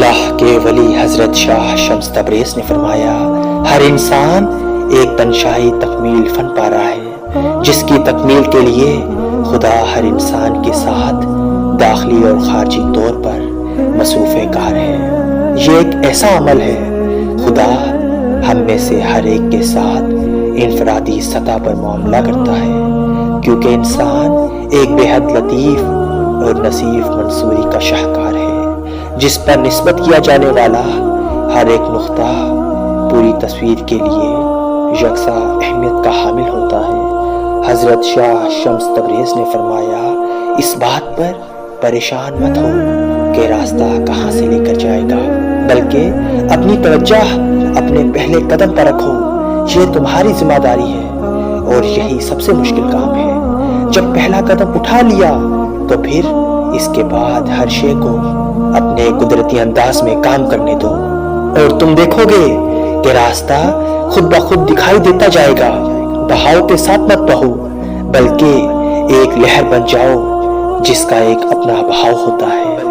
اللہ کے ولی حضرت شاہ شمس تبریز نے فرمایا، ہر انسان ایک بنشائی تکمیل فن پا رہا ہے، جس کی تکمیل کے لیے خدا ہر انسان کے ساتھ داخلی اور خارجی طور پر مصروف کار ہے۔ یہ ایک ایسا عمل ہے، خدا ہم میں سے ہر ایک کے ساتھ انفرادی سطح پر معاملہ کرتا ہے، کیونکہ انسان ایک بے حد لطیف اور نصیف منصوری کا شاہکار ہے، جس پر نسبت کیا جانے والا ہر ایک نقطہ پوری تصویر کے لیے یکساں اہمیت کا حامل ہوتا ہے۔ حضرت شاہ شمس تبریز نے فرمایا، اس بات پر پریشان مت ہو کہ راستہ کہاں سے لے کر جائے گا، بلکہ اپنی توجہ اپنے پہلے قدم پر رکھو، یہ تمہاری ذمہ داری ہے اور یہی سب سے مشکل کام ہے۔ جب پہلا قدم اٹھا لیا تو پھر اس کے بعد ہر شے کو اپنے قدرتی انداز میں کام کرنے دو، اور تم دیکھو گے کہ راستہ خود بخود دکھائی دیتا جائے گا۔ بہاؤ کے ساتھ مت بہو، بلکہ ایک لہر بن جاؤ جس کا ایک اپنا بہاؤ ہوتا ہے۔